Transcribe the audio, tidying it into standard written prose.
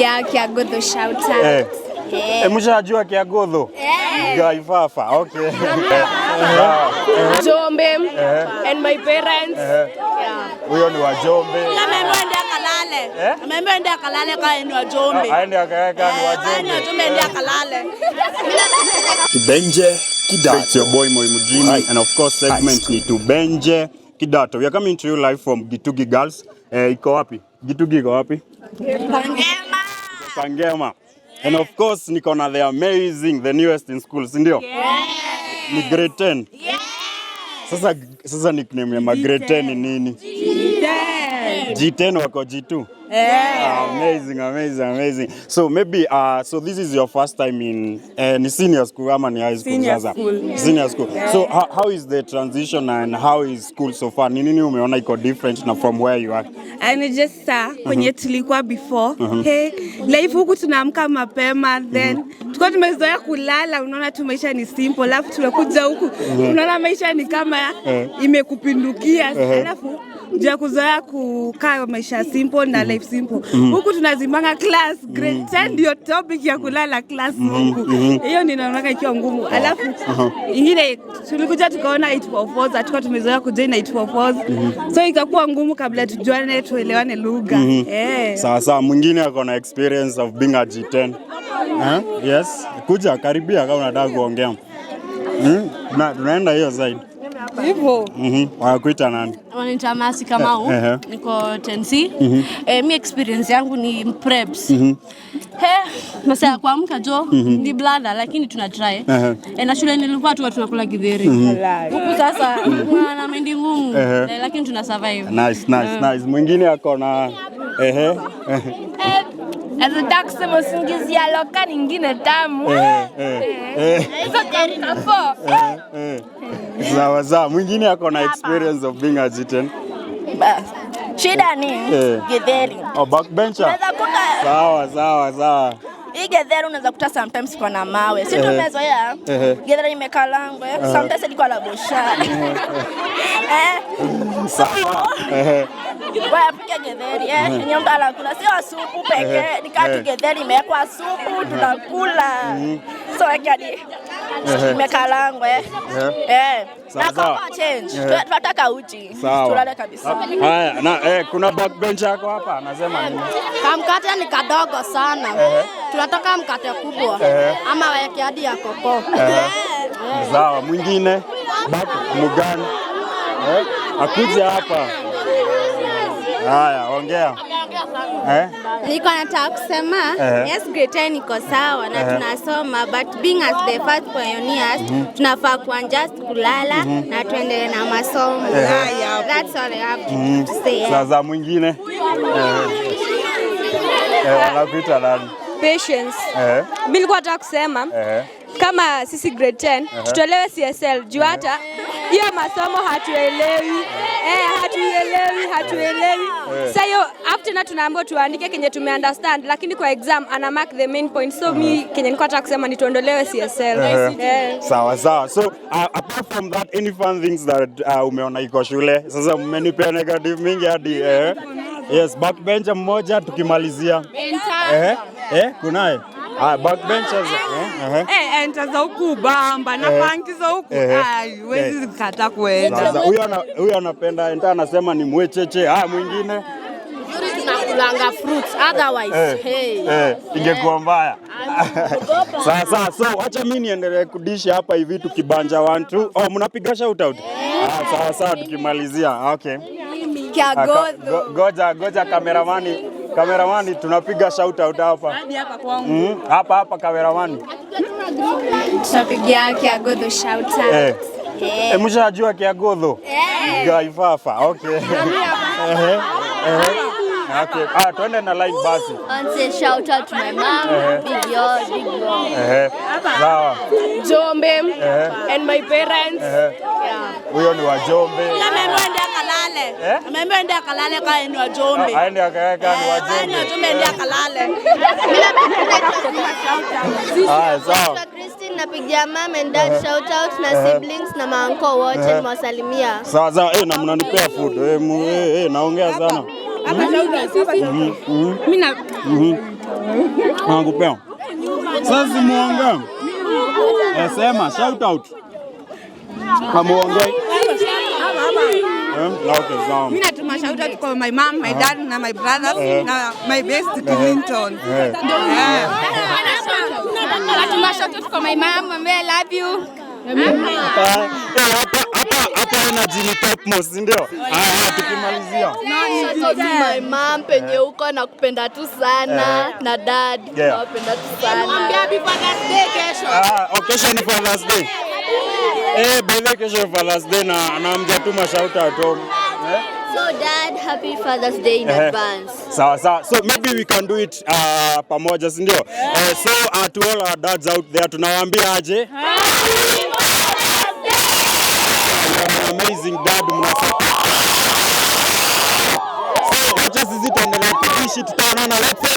Ya Kiagodho shout out. Mshajua Kiagodho? Gaifafa. Okay. Jombe and my parents. Huyo ni wa Jombe. Ameenda Kalale. Ameenda Kalale kwa ni wa Jombe. Aende akaweka ni wa Jombe. Ameenda Kalale. Benje Kidato. It's your boy Moi Mujini, and of course segment ni to Benje Kidato. We are coming to you live from Gitugi Girls. Iko wapi? Gitugi iko wapi? Pangema. And of course niko na the amazing, the newest in school, si ndio? Ni grade 10. Sasa nickname ya grade 10 ni nini? G10 wako G2. Amazing. So maybe so this is your first time in senior school ama ni high school sasa? Senior school. So how is the transition and how is school so far? Ni nini umeona iko different na from where you are? And just kwenye tulikuwa before. Life huku tunaamka mapema then tulikuwa tumezoea kulala, unaona tu maisha ni simple. Alafu tunakuja huku unaona maisha ni kama imekupindukia. Alafu ndio kuzoea kukaa maisha simple na life simple. Huku tunazimanga class grade 10 ndio topic ya kulala class huku. Hiyo ninaona ikiwa ngumu. Alafu ingine tulikuja tukaona 844 hatukuwa tumezoea kujoin 844. So ikakuwa ngumu kabla tujuane tuelewane lugha. Sawa, mwingine ako na experience of being a G10. Yes, kuja karibia kama unataka kuongea. Tunaenda hiyo side. Hivyo. Wanakuita nani? Wanaita Masi Kamau. Niko 10C. Mi experience yangu ni preps. Masaa kuamka jo ni blada lakini tuna try. Na shule nilikuwa tunakula githeri. Huku sasa na mendi ngumu lakini tuna survive. Nice. Mwingine ako na Nataka kusema usingizi ya loka nyingine tamu. Hizo kafo. Sawa. Mwingine ako na experience of being a G10. Shida ni githeri. Backbencher. Sawa. Hii githeri unaweza kuta sometimes kwa na mawe. Si tumezoea. Githeri imekalangwe. Sometimes ilikuwa la bosha. Sawa. Wewe pika githeri nyumba la kula sio supu pekee, nikati githeri imewekwa supu tunakula. So akadi imekalangwe. Sawa. Change. Tunataka uji. Tulale kabisa. Haya, na kuna backbencher yako hapa anasema nini? Kamkate ni kadogo sana. Tunataka mkate kubwa ama weke hadi ya koko. Sawa, mwingine mugani. Akuja hapa. Haya, ongea. Niko nataka kusema yes grade 10 iko sawa na tunasoma but being as the first pioneers tunafaa kuanjust kulala na tuendelee na masomo. That's all I have to say. Sasa mwingine anakuita nani? Patience. Mimi nilikuwa nataka kusema kama sisi grade 10 tutolewe CSL juu hata hiyo masomo hatuelewi. Sasa hiyo after na tunaambiwa tuandike kenye tumeunderstand lakini kwa exam ana mark the main point. So mimi kenye nilikuwa nataka kusema ni tuondolewe CSL. Sawa. So apart from that, any fun things that umeona iko shule? Sasa mmenipea negative mingi hadi yes, backbencher mmoja tukimalizia. Kunaye backbenchers enter za huku bamba na panki za huku wezi kata kwenda. Sasa huyo anapenda enta anasema ni mwecheche. Mwingine tunakulanga fruits otherwise ingekuwa mbaya. Sasa so acha mimi niendelee kudishi hapa hivi tukibanja 1 2. Mnapiga shout out. Sawa tukimalizia. Okay. Goja kameramani tunapiga shout out hapa. Hadi hapa kwangu. Hapa kameramani. Tunapigia Kiagodho shout out. Mshajua Kiagodho? Gaifafa. Okay. Okay. Twende na line basi. Say shout out to my mom, big yo. Sawa. Jombe and my parents. Huyo ni wa Jombe. Ameenda Kalale. Ameenda Kalale kwa ni wa Jombe. Aende akaweka ni wa Jombe. Ameenda Kalale. Sawa. Christine napigia mom and dad shout out na siblings na maanko wote nimewasalimia. Sawa. Na mnanipea food. Naongea sana. Hapa shout out. Mimi na Nakupea. Sasa simuongee. Sema shout out. Kamuongee. Okay, sawa. Mimi natuma shout out kwa my mom, my dad na my brothers na my best Clinton. Natuma shout out kwa my mom, I love you. Hapa energy ni top most, ndio? Tukimalizia. Shout out to my mom penye uko na kupenda tu sana na dad napenda tu sana. Mwambie happy Father's Day kesho. Kesho ni Father's Day. Bebe kesho Father's Day na mjatuma shout out home. So dad, happy Father's Day in advance. Sawa. So maybe we can do it pamoja, si ndio? So to all our dads out there tunawaambia aje? Amazing dad mnasapa. So wacha sisi tuendelee kuishi, tutaonana, let's go.